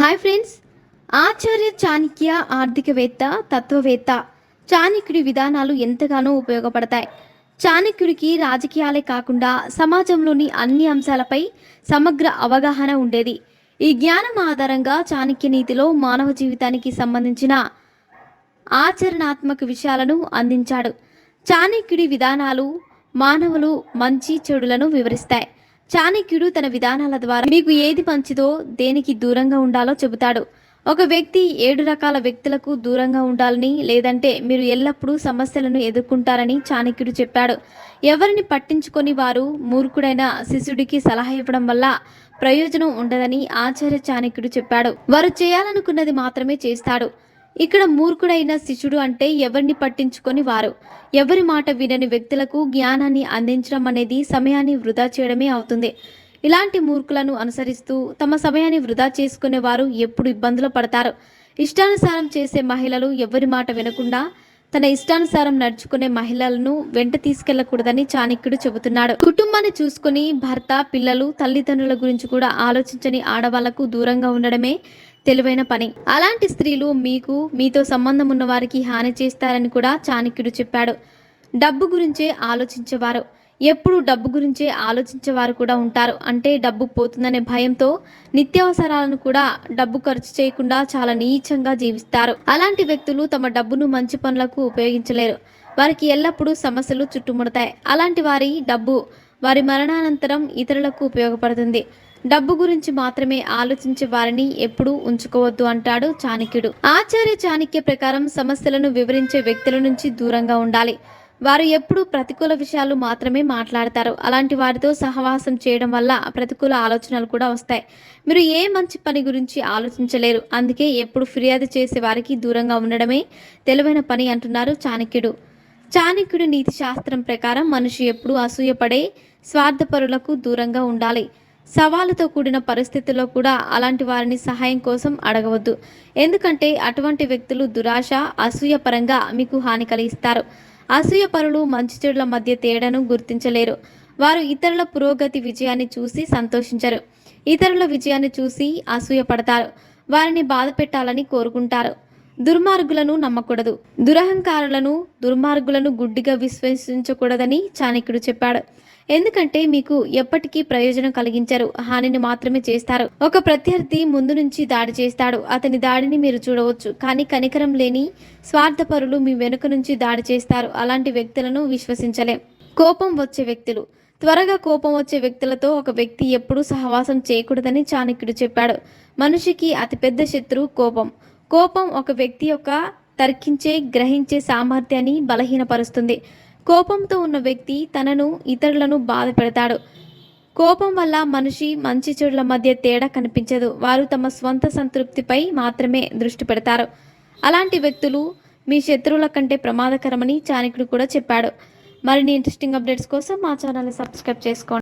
Hi friends, ఆచార్య చాణక్య ఆర్థికవేత్త, తత్వవేత్త. చాణక్యుడి విధానాలు ఎంతగానో ఉపయోగపడతాయి. చాణక్యుడికి రాజకీయాలే కాకుండా సమాజంలోని అన్ని అంశాలపై సమగ్ర అవగాహన ఉండేది. ఈ జ్ఞానం ఆధారంగా చాణక్య నీతిలో మానవ జీవితానికి సంబంధించిన ఆచరణాత్మక విషయాలను అందించాడు. చాణక్యుడి విధానాలు మానవులు మంచి చెడులను వివరిస్తాయి. చాణక్యుడు తన విధానాల ద్వారా మీకు ఏది మంచిదో, దేనికి దూరంగా ఉండాలో చెబుతాడు. ఒక వ్యక్తి 7 రకాల వ్యక్తులకు దూరంగా ఉండాలని, లేదంటే మీరు ఎల్లప్పుడూ సమస్యలను ఎదుర్కొంటారని చాణక్యుడు చెప్పాడు. ఎవరిని పట్టించుకొని వారు మూర్ఖుడైన శిష్యుడికి సలహా ఇవ్వడం వల్ల ప్రయోజనం ఉండదని ఆచార్య చాణక్యుడు చెప్పాడు. వారు చేయాలనుకున్నది మాత్రమే చేస్తాడు. ఇక్కడ మూర్ఖుడైన శిష్యుడు అంటే ఎవరిని పట్టించుకొని వారు, ఎవరి మాట వినని వ్యక్తులకు జ్ఞానాన్ని అందించడం అనేది సమయాన్ని వృధా చేయడమే అవుతుంది. ఇలాంటి మూర్ఖులను అనుసరిస్తూ తమ సమయాన్ని వృధా చేసుకునే వారు ఎప్పుడు ఇబ్బందులు పడతారు. ఇష్టానుసారం చేసే మహిళలు ఎవరి మాట వినకుండా తన ఇష్టానుసారం నడుచుకునే మహిళలను వెంట తీసుకెళ్లకూడదని చాణక్యుడు చెబుతున్నాడు. కుటుంబాన్ని చూసుకుని భర్త, పిల్లలు, తల్లిదండ్రుల గురించి కూడా ఆలోచించని ఆడవాళ్లకు దూరంగా ఉండడమే తెలివైన పని. అలాంటి స్త్రీలు మీతో సంబంధం ఉన్న వారికి హాని చేస్తారని కూడా చాణక్యుడు చెప్పాడు. డబ్బు గురించే ఆలోచించేవారు, ఎప్పుడు డబ్బు గురించే ఆలోచించేవారు కూడా ఉంటారు. అంటే డబ్బు పోతుందనే భయంతో నిత్యావసరాలను కూడా డబ్బు ఖర్చు చేయకుండా చాలా నీచంగా జీవిస్తారు. అలాంటి వ్యక్తులు తమ డబ్బును మంచి పనులకు ఉపయోగించలేరు. వారికి ఎల్లప్పుడూ సమస్యలు చుట్టుముడతాయి. అలాంటి వారి డబ్బు వారి మరణానంతరం ఇతరులకు ఉపయోగపడుతుంది. డబ్బు గురించి మాత్రమే ఆలోచించే వారిని ఎప్పుడూ ఉంచుకోవద్దు అంటాడు చాణక్యుడు. ఆచార్య చాణక్య ప్రకారం సమస్యలను వివరించే వ్యక్తుల నుంచి దూరంగా ఉండాలి. వారు ఎప్పుడూ ప్రతికూల విషయాలు మాత్రమే మాట్లాడతారు. అలాంటి వారితో సహవాసం చేయడం వల్ల ప్రతికూల ఆలోచనలు కూడా వస్తాయి. మీరు ఏ మంచి పని గురించి ఆలోచించలేరు. అందుకే ఎప్పుడు ఫిర్యాదు చేసే వారికి దూరంగా ఉండడమే తెలివైన పని అంటున్నారు చాణక్యుడు. చాణక్యుడి నీతి శాస్త్రం ప్రకారం మనిషి ఎప్పుడూ అసూయపడే స్వార్థపరులకు దూరంగా ఉండాలి. సవాలుతో కూడిన పరిస్థితుల్లో కూడా అలాంటి వారిని సహాయం కోసం అడగవద్దు. ఎందుకంటే అటువంటి వ్యక్తులు దురాశ, అసూయ పరంగా మీకు హాని కలిగిస్తారు. అసూయ పరులు మంచి చెడుల మధ్య తేడాను గుర్తించలేరు. వారు ఇతరుల పురోగతి, విజయాన్ని చూసి సంతోషించరు. ఇతరుల విజయాన్ని చూసి అసూయ పడతారు. వారిని బాధ పెట్టాలని కోరుకుంటారు. దుర్మార్గులను నమ్మకూడదు. దుర్మార్గులను గుడ్డిగా విశ్వసించకూడదని చాణక్యుడు చెప్పాడు. ఎందుకంటే మీకు ఎప్పటికీ ప్రయోజనం కలిగించరు, హానిని మాత్రమే చేస్తారు. ఒక ప్రత్యర్థి ముందు నుంచి దాడి చేస్తాడు. అతని దాడిని మీరు చూడవచ్చు, కానీ కనికరం లేని స్వార్థపరులు మీ వెనుక నుంచి దాడి చేస్తారు. అలాంటి వ్యక్తులను విశ్వసించలేం. కోపం వచ్చే వ్యక్తులు. త్వరగా కోపం వచ్చే వ్యక్తులతో ఒక వ్యక్తి ఎప్పుడూ సహవాసం చేయకూడదని చాణక్యుడు చెప్పాడు. మనిషికి అతిపెద్ద శత్రువు కోపం. కోపం ఒక వ్యక్తి యొక్క తర్కించే, గ్రహించే సామర్థ్యాన్ని బలహీనపరుస్తుంది. కోపంతో ఉన్న వ్యక్తి తనను, ఇతరులను బాధ పెడతాడు. కోపం వల్ల మనిషి మంచి చెడుల మధ్య తేడా కనిపించదు. వారు తమ స్వంత సంతృప్తిపై మాత్రమే దృష్టి పెడతారు. అలాంటి వ్యక్తులు మీ శత్రువుల కంటే ప్రమాదకరమని చాణక్యుడు కూడా చెప్పాడు. మరిన్ని ఇంట్రెస్టింగ్ అప్డేట్స్ కోసం మా ఛానల్ని సబ్స్క్రైబ్ చేసుకోండి.